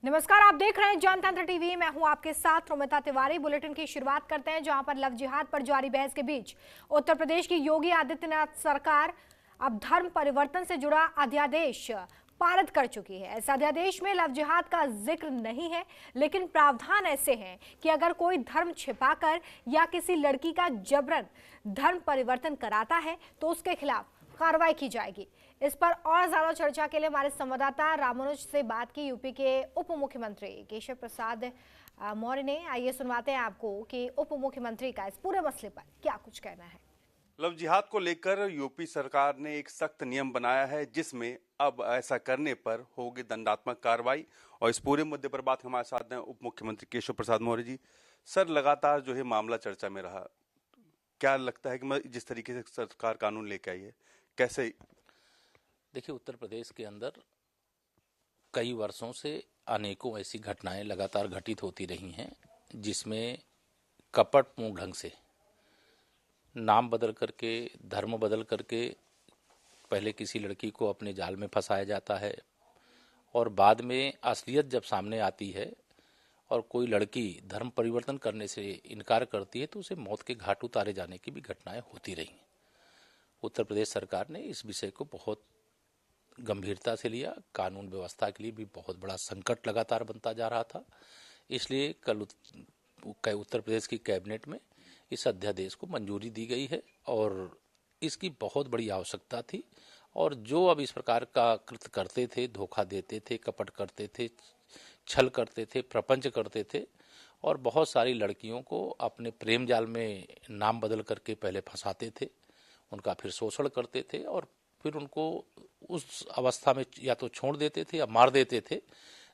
नमस्कार, आप देख रहे हैं जनतंत्र टीवी। मैं हूं आपके साथ रोमिता तिवारी। बुलेटिन की शुरुआत करते हैं जहां पर लव जिहाद पर जारी बहस के बीच उत्तर प्रदेश की योगी आदित्यनाथ सरकार अब धर्म परिवर्तन से जुड़ा अध्यादेश पारित कर चुकी है। इस अध्यादेश में लव जिहाद का जिक्र नहीं है, लेकिन प्रावधान ऐसे हैं कि अगर कोई धर्म छिपाकर या किसी लड़की का जबरन धर्म परिवर्तन कराता है तो उसके खिलाफ कार्रवाई की जाएगी। इस पर और ज्यादा चर्चा के लिए हमारे संवाददाता रामानुज से बात की यूपी के उप मुख्यमंत्री केशव प्रसाद मौर्य ने। आइए सुनवाते हैं आपको कि उप मुख्यमंत्री का इस पूरे मसले पर क्या कुछ कहना है। लव जिहाद को लेकर यूपी सरकार ने एक सख्त नियम बनाया है, जिसमें अब ऐसा करने पर होगी दंडात्मक कार्रवाई। और इस पूरे मुद्दे पर बात हमारे साथ हैं उप मुख्यमंत्री केशव प्रसाद मौर्य जी। सर, लगातार जो है मामला चर्चा में रहा, क्या लगता है कि जिस तरीके से सरकार कानून लेके आई है, कैसे? देखिए, उत्तर प्रदेश के अंदर कई वर्षों से अनेकों ऐसी घटनाएं लगातार घटित होती रही हैं, जिसमें कपटपूर्ण ढंग से नाम बदल करके, धर्म बदल करके पहले किसी लड़की को अपने जाल में फंसाया जाता है और बाद में असलियत जब सामने आती है और कोई लड़की धर्म परिवर्तन करने से इनकार करती है तो उसे मौत के घाट उतारे जाने की भी घटनाएं होती रही। उत्तर प्रदेश सरकार ने इस विषय को बहुत गंभीरता से लिया। कानून व्यवस्था के लिए भी बहुत बड़ा संकट लगातार बनता जा रहा था। इसलिए कल उत्तर प्रदेश की कैबिनेट में इस अध्यादेश को मंजूरी दी गई है और इसकी बहुत बड़ी आवश्यकता थी। और जो अब इस प्रकार का कृत्य करते थे, धोखा देते थे, कपट करते थे, छल करते थे, प्रपंच करते थे और बहुत सारी लड़कियों को अपने प्रेम जाल में नाम बदल करके पहले फंसाते थे, उनका फिर शोषण करते थे और फिर उनको उस अवस्था में या तो छोड़ देते थे या मार देते थे,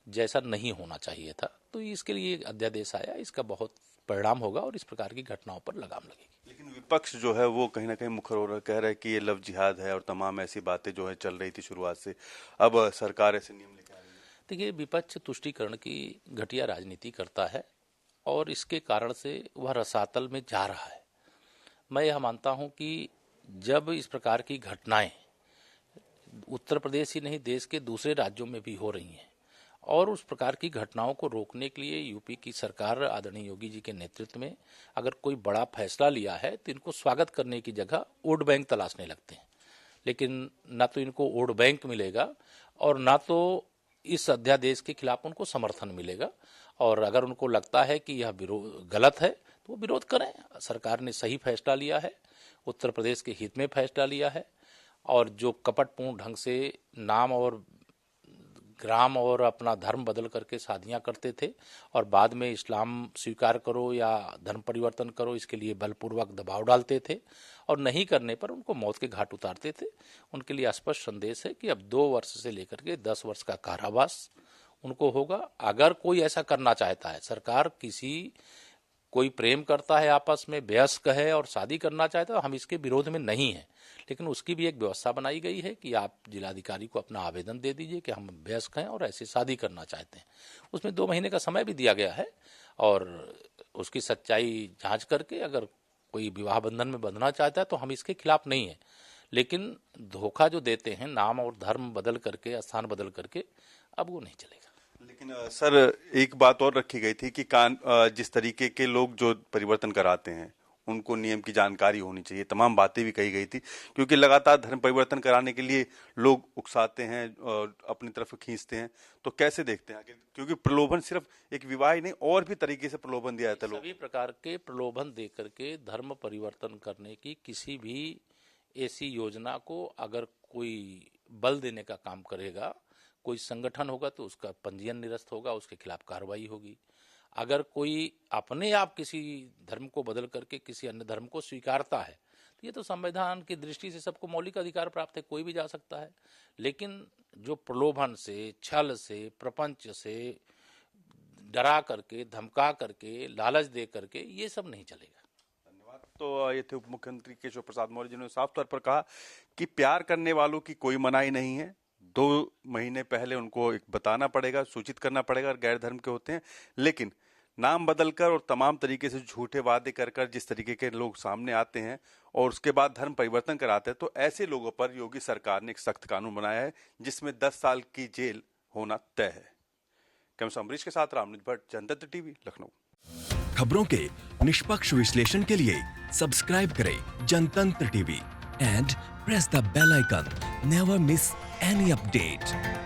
जैसा नहीं होना चाहिए था। तो इसके लिए अध्यादेश आया, इसका बहुत परिणाम होगा और इस प्रकार की घटनाओं पर लगाम लगेगी। लेकिन विपक्ष जो है वो कहीं ना कहीं मुखर हो रहा, कह रहा है कि ये लव जिहाद है और तमाम ऐसी बातें जो है चल रही थी शुरुआत से, अब सरकार ऐसे नियम लेकर आ रही है। देखिए, विपक्ष तुष्टीकरण की घटिया राजनीति करता है और इसके कारण से वह रसातल में जा रहा है। मैं यह मानता हूं कि जब इस प्रकार की घटनाएं उत्तर प्रदेश ही नहीं, देश के दूसरे राज्यों में भी हो रही हैं और उस प्रकार की घटनाओं को रोकने के लिए यूपी की सरकार आदरणीय योगी जी के नेतृत्व में अगर कोई बड़ा फैसला लिया है तो इनको स्वागत करने की जगह वोट बैंक तलाशने लगते हैं। लेकिन ना तो इनको वोट बैंक मिलेगा और ना तो इस अध्यादेश के खिलाफ उनको समर्थन मिलेगा। और अगर उनको लगता है कि यह गलत है तो वो विरोध करें। सरकार ने सही फैसला लिया है, उत्तर प्रदेश के हित में फैसला लिया है। और जो कपटपूर्ण ढंग से नाम और ग्राम और अपना धर्म बदल करके शादियां करते थे और बाद में इस्लाम स्वीकार करो या धर्म परिवर्तन करो, इसके लिए बलपूर्वक दबाव डालते थे और नहीं करने पर उनको मौत के घाट उतारते थे, उनके लिए स्पष्ट संदेश है कि अब 2 वर्ष से लेकर के 10 वर्ष का कारावास उनको होगा। अगर कोई ऐसा करना चाहता है, सरकार कोई प्रेम करता है, आपस में वयस्क है और शादी करना चाहता है, हम इसके विरोध में नहीं है, लेकिन उसकी भी एक व्यवस्था बनाई गई है कि आप जिलाधिकारी को अपना आवेदन दे दीजिए कि हम वयस्क हैं और ऐसे शादी करना चाहते हैं। उसमें 2 महीने का समय भी दिया गया है और उसकी सच्चाई जांच करके अगर कोई विवाह बंधन में बंधना चाहता है तो हम इसके खिलाफ नहीं है। लेकिन धोखा जो देते हैं नाम और धर्म बदल करके, स्थान बदल करके, अब वो नहीं चलेगा। लेकिन सर, एक बात और रखी गई थी कि जिस तरीके के लोग जो परिवर्तन कराते हैं उनको नियम की जानकारी होनी चाहिए, तमाम बातें भी कही गई थी, क्योंकि लगातार धर्म परिवर्तन कराने के लिए लोग उकसाते हैं और अपनी तरफ खींचते हैं। तो कैसे देखते हैं, क्योंकि प्रलोभन सिर्फ एक विवाह ही नहीं, और भी तरीके से प्रलोभन दिया जाता है। सभी प्रकार के प्रलोभन दे करके धर्म परिवर्तन करने की किसी भी ऐसी योजना को अगर कोई बल देने का काम करेगा, कोई संगठन होगा तो उसका पंजीयन निरस्त होगा, उसके खिलाफ कार्रवाई होगी। अगर कोई अपने आप किसी धर्म को बदल करके किसी अन्य धर्म को स्वीकारता है तो ये तो संविधान की दृष्टि से सबको मौलिक अधिकार प्राप्त है, कोई भी जा सकता है। लेकिन जो प्रलोभन से, छल से, प्रपंच से, डरा करके, धमका करके, लालच दे करके, ये सब नहीं चलेगा। धन्यवाद। तो ये थे उप मुख्यमंत्री केशव प्रसाद मौर्य, जिन्होंने साफ तौर पर कहा कि प्यार करने वालों की कोई मनाही नहीं है। 2 महीने पहले उनको एक बताना पड़ेगा, सूचित करना पड़ेगा गैर धर्म के होते हैं, लेकिन नाम बदलकर और तमाम तरीके से झूठे वादे कर जिस तरीके के लोग सामने आते हैं और उसके बाद धर्म परिवर्तन कराते हैं, तो ऐसे लोगों पर योगी सरकार ने एक सख्त कानून बनाया है, जिसमें 10 साल की जेल होना तय है। कैमरा अमरीश के साथ रामनित भट्ट, जनतंत्र टीवी, लखनऊ। खबरों के निष्पक्ष विश्लेषण के लिए सब्सक्राइब करें Jantantra TV and press the bell icon. Never miss any update.